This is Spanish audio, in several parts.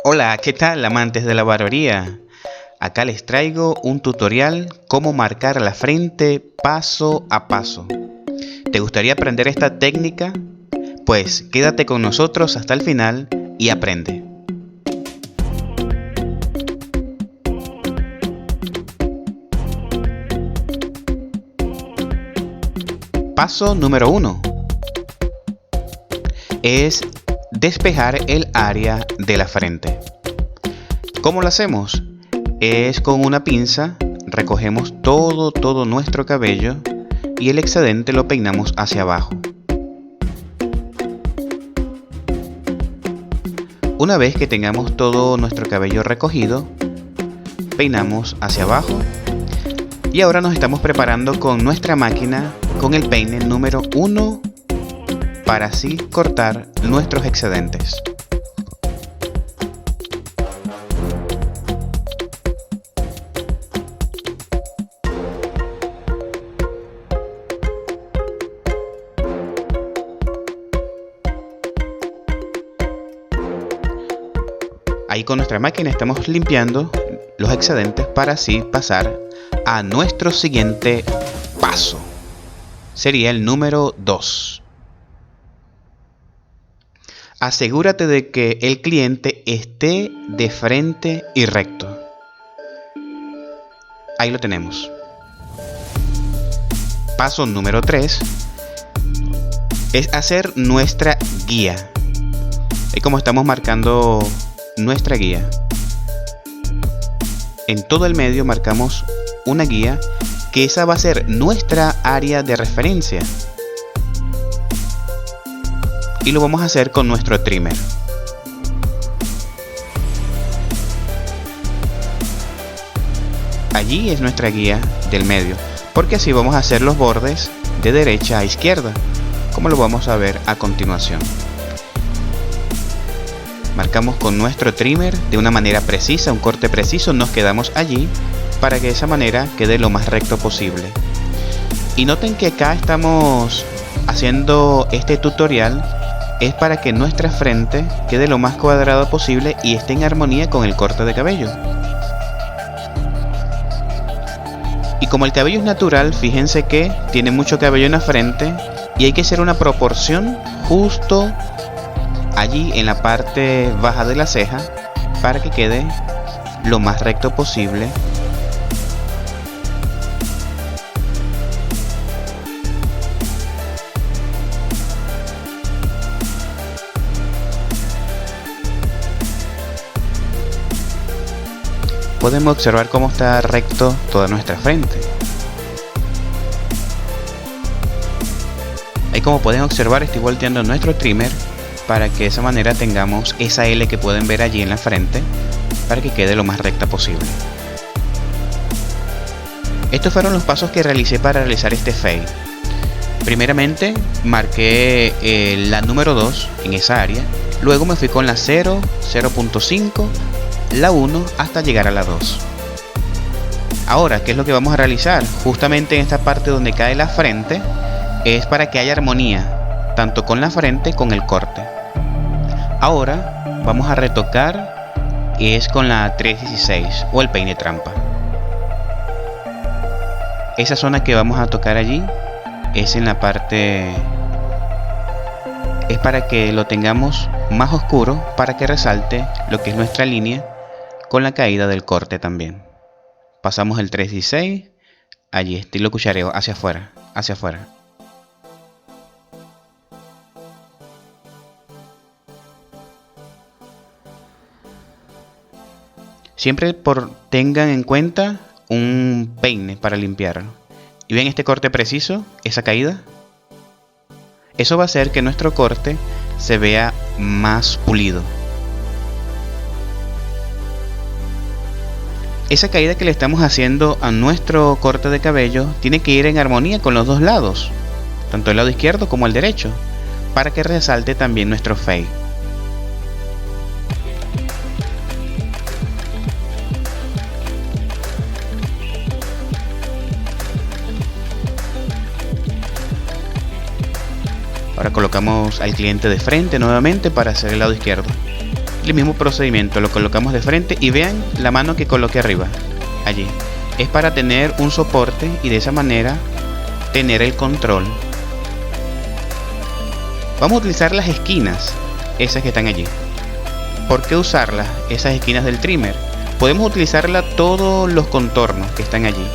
Hola, ¿qué tal amantes de la barbería? Acá les traigo un tutorial cómo marcar la frente paso a paso. ¿Te gustaría aprender esta técnica? Pues quédate con nosotros hasta el final y aprende. Paso número 1 es despejar el área de la frente. ¿Cómo lo hacemos? Es con una pinza, recogemos todo nuestro cabello y el excedente lo peinamos hacia abajo. Una vez que tengamos todo nuestro cabello recogido, peinamos hacia abajo y ahora nos estamos preparando con nuestra máquina con el peine número 1 para así cortar nuestros excedentes. Ahí con nuestra máquina estamos limpiando los excedentes para así pasar a nuestro siguiente paso. Sería el número 2. Asegúrate de que el cliente esté de frente y recto. Ahí lo tenemos. Paso número 3 es hacer nuestra guía. Ahí como estamos marcando nuestra guía. En todo el medio marcamos una guía que esa va a ser nuestra área de referencia. Y lo vamos a hacer con nuestro trimmer. Allí es nuestra guía del medio, porque así vamos a hacer los bordes de derecha a izquierda, como lo vamos a ver a continuación. Marcamos con nuestro trimmer de una manera precisa, un corte preciso, nos quedamos allí para que de esa manera quede lo más recto posible. Y noten que acá estamos haciendo este tutorial es para que nuestra frente quede lo más cuadrada posible y esté en armonía con el corte de cabello. Y como el cabello es natural, fíjense que tiene mucho cabello en la frente y hay que hacer una proporción justo allí en la parte baja de la ceja para que quede lo más recto posible. Podemos observar cómo está recto toda nuestra frente. Ahí como pueden observar estoy volteando nuestro trimmer para que de esa manera tengamos esa L que pueden ver allí en la frente para que quede lo más recta posible. Estos fueron los pasos que realicé para realizar este fade. Primeramente marqué la número 2 en esa área, luego me fui con la 0, 0.5, la 1 hasta llegar a la 2. Ahora, ¿qué es lo que vamos a realizar? Justamente en esta parte donde cae la frente es para que haya armonía tanto con la frente con el corte. Ahora vamos a retocar y es con la 316 o el peine trampa. Esa zona que vamos a tocar allí es en la parte, es para que lo tengamos más oscuro para que resalte lo que es nuestra línea con la caída del corte también. Pasamos el 316, allí estilo cuchareo hacia afuera, hacia afuera. Siempre tengan en cuenta un peine para limpiar. Y ven este corte preciso, esa caída. Eso va a hacer que nuestro corte se vea más pulido. Esa caída que le estamos haciendo a nuestro corte de cabello tiene que ir en armonía con los dos lados, tanto el lado izquierdo como el derecho, para que resalte también nuestro fade. Ahora colocamos al cliente de frente nuevamente para hacer el lado izquierdo. El mismo procedimiento, lo colocamos de frente y vean la mano que coloqué arriba, allí. Es para tener un soporte y de esa manera tener el control. Vamos a utilizar las esquinas, esas que están allí. ¿Por qué usarlas? Esas esquinas del trimmer. Podemos utilizarla todos los contornos que están allí,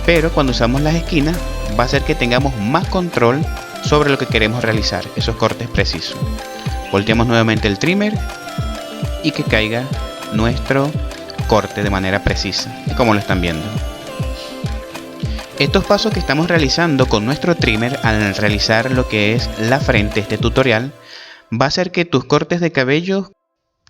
pero cuando usamos las esquinas va a hacer que tengamos más control sobre lo que queremos realizar, esos cortes precisos. Volteamos nuevamente el trimmer y que caiga nuestro corte de manera precisa, como lo están viendo. Estos pasos que estamos realizando con nuestro trimmer al realizar lo que es la frente, este tutorial, va a hacer que tus cortes de cabello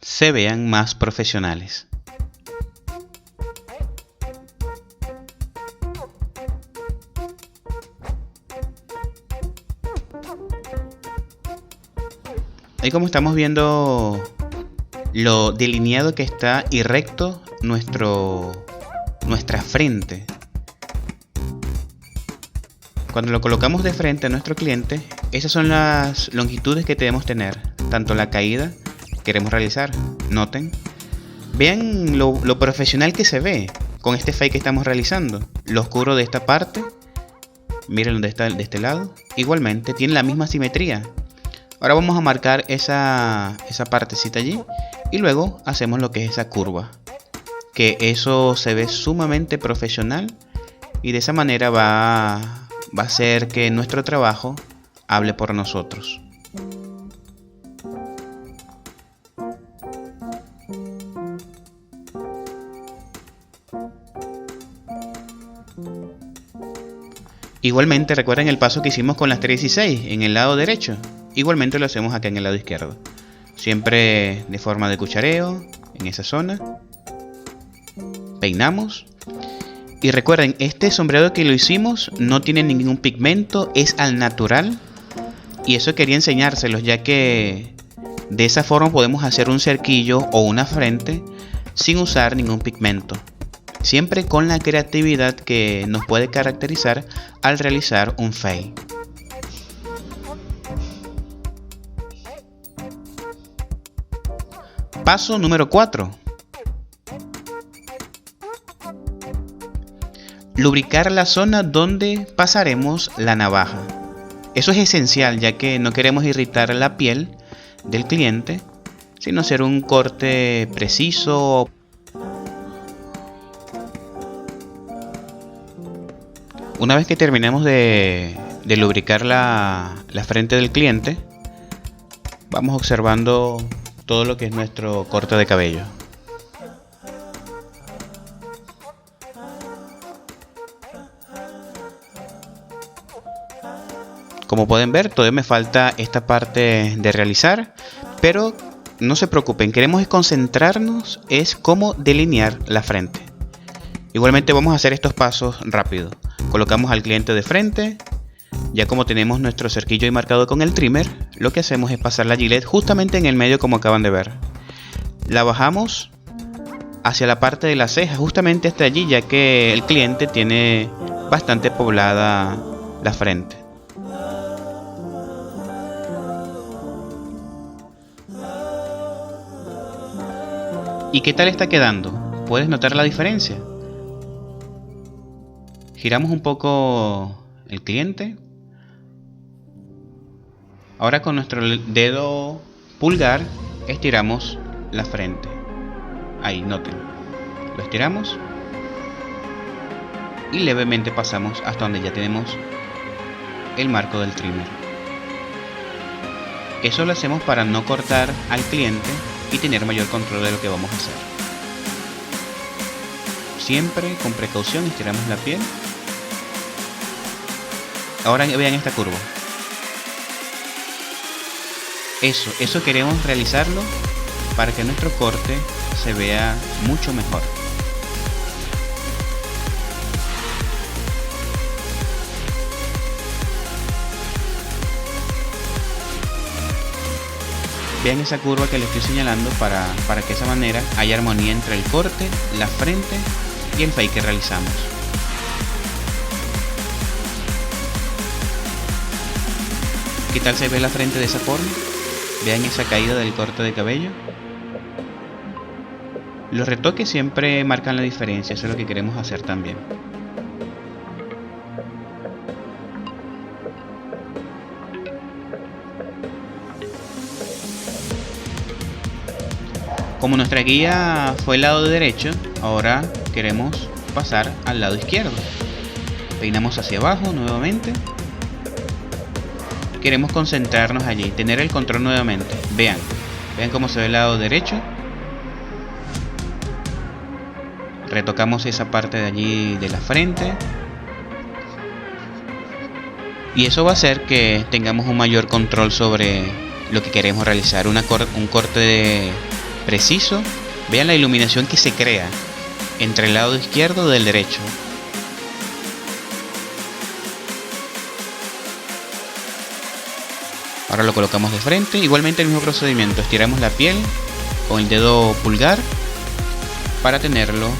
se vean más profesionales. Ahí como estamos viendo lo delineado que está y recto nuestra frente. Cuando lo colocamos de frente a nuestro cliente, esas son las longitudes que debemos tener, tanto la caída que queremos realizar. Noten, vean lo profesional que se ve con este fade que estamos realizando. Lo oscuro de esta parte, miren donde está de este lado, igualmente tiene la misma simetría. Ahora vamos a marcar esa partecita allí y luego hacemos lo que es esa curva, que eso se ve sumamente profesional y de esa manera va a hacer que nuestro trabajo hable por nosotros. Igualmente recuerden el paso que hicimos con las 316 en el lado derecho. Igualmente lo hacemos acá en el lado izquierdo. Siempre de forma de cuchareo, en esa zona. Peinamos. Y recuerden, este sombreado que lo hicimos no tiene ningún pigmento, es al natural. Y eso quería enseñárselos, ya que de esa forma podemos hacer un cerquillo o una frente sin usar ningún pigmento. Siempre con la creatividad que nos puede caracterizar al realizar un fade. Paso número 4. Lubricar la zona donde pasaremos la navaja. Eso es esencial, ya que no queremos irritar la piel del cliente, sino hacer un corte preciso. Una vez que terminemos de lubricar la frente del cliente, vamos observando todo lo que es nuestro corte de cabello. Como pueden ver, todavía me falta esta parte de realizar, pero no se preocupen, queremos concentrarnos es cómo delinear la frente. Igualmente vamos a hacer estos pasos rápido. Colocamos al cliente de frente. Ya como tenemos nuestro cerquillo ahí marcado con el trimmer, lo que hacemos es pasar la Gillette justamente en el medio, como acaban de ver. La bajamos hacia la parte de la ceja, justamente hasta allí, ya que el cliente tiene bastante poblada la frente. ¿Y qué tal está quedando? ¿Puedes notar la diferencia? Giramos un poco el cliente. Ahora con nuestro dedo pulgar estiramos la frente. Ahí, noten. Lo estiramos. Y levemente pasamos hasta donde ya tenemos el marco del trimmer. Eso lo hacemos para no cortar al cliente y tener mayor control de lo que vamos a hacer. Siempre con precaución estiramos la piel. Ahora vean esta curva. Eso queremos realizarlo para que nuestro corte se vea mucho mejor. Vean esa curva que les estoy señalando para que de esa manera haya armonía entre el corte, la frente y el fade que realizamos. ¿Qué tal se ve la frente de esa forma? Vean esa caída del corte de cabello. Los retoques siempre marcan la diferencia, eso es lo que queremos hacer también. Como nuestra guía fue el lado derecho, ahora queremos pasar al lado izquierdo. Peinamos hacia abajo nuevamente. Queremos concentrarnos allí, tener el control nuevamente. Vean cómo se ve el lado derecho. Retocamos esa parte de allí de la frente. Y eso va a hacer que tengamos un mayor control sobre lo que queremos realizar. Un corte preciso. Vean la iluminación que se crea entre el lado izquierdo y del derecho. Ahora lo colocamos de frente. Igualmente el mismo procedimiento. Estiramos la piel con el dedo pulgar para tenerlo.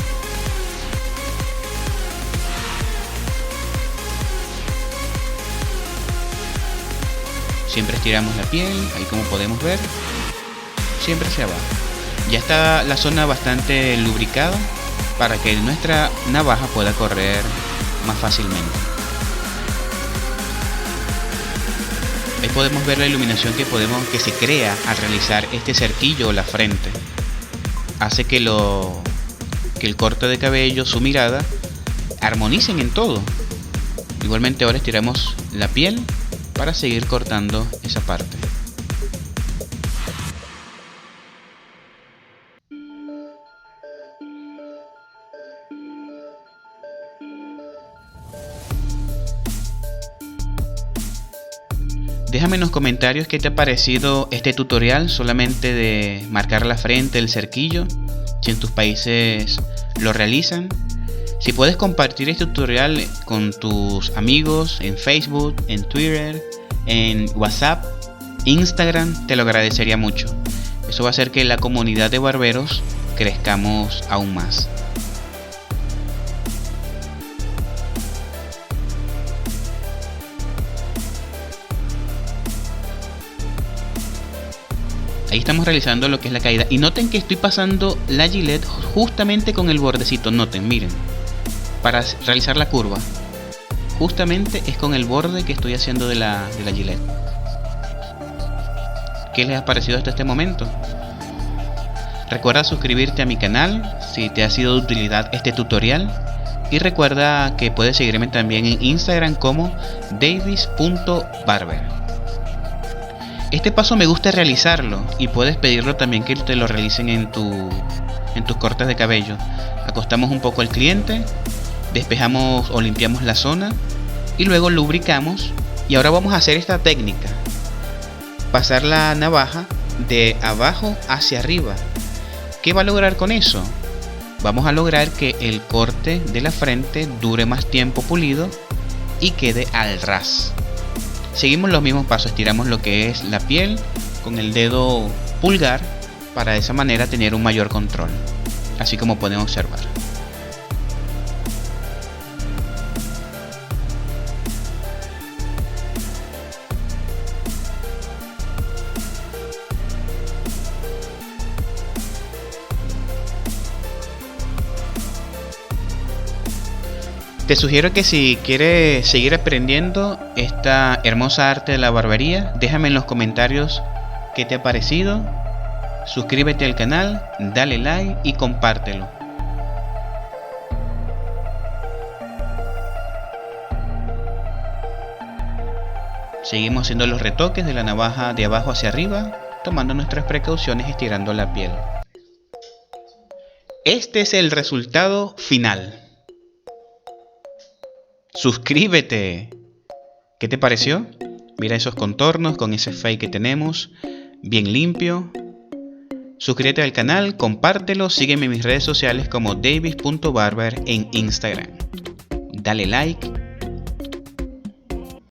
Siempre estiramos la piel, ahí como podemos ver, siempre hacia abajo. Ya está la zona bastante lubricada para que nuestra navaja pueda correr más fácilmente. Ahí podemos ver la iluminación que se crea al realizar este cerquillo o la frente. Hace que el corte de cabello, su mirada, armonicen en todo. Igualmente ahora estiramos la piel para seguir cortando esa parte. Déjame en los comentarios qué te ha parecido este tutorial solamente de marcar la frente, el cerquillo, si en tus países lo realizan. Si puedes compartir este tutorial con tus amigos en Facebook, en Twitter, en WhatsApp, Instagram, te lo agradecería mucho. Eso va a hacer que la comunidad de barberos crezcamos aún más. Ahí estamos realizando lo que es la caída. Y noten que estoy pasando la Gillette justamente con el bordecito. Noten, miren. Para realizar la curva. Justamente es con el borde que estoy haciendo de la Gillette. ¿Qué les ha parecido hasta este momento? Recuerda suscribirte a mi canal si te ha sido de utilidad este tutorial. Y recuerda que puedes seguirme también en Instagram como davis.barber. Este paso me gusta realizarlo y puedes pedirlo también que te lo realicen en tus cortes de cabello. Acostamos un poco al cliente, despejamos o limpiamos la zona y luego lubricamos. Y ahora vamos a hacer esta técnica: pasar la navaja de abajo hacia arriba. ¿Qué va a lograr con eso? Vamos a lograr que el corte de la frente dure más tiempo pulido y quede al ras. Seguimos los mismos pasos, estiramos lo que es la piel con el dedo pulgar para de esa manera tener un mayor control, así como pueden observar. Te sugiero que si quieres seguir aprendiendo esta hermosa arte de la barbería, déjame en los comentarios qué te ha parecido. Suscríbete al canal, dale like y compártelo. Seguimos haciendo los retoques de la navaja de abajo hacia arriba, tomando nuestras precauciones y estirando la piel. Este es el resultado final. Suscríbete. ¿Qué te pareció? Mira esos contornos con ese fade que tenemos, bien limpio. Suscríbete al canal, compártelo, sígueme en mis redes sociales como davis.barber en Instagram. Dale like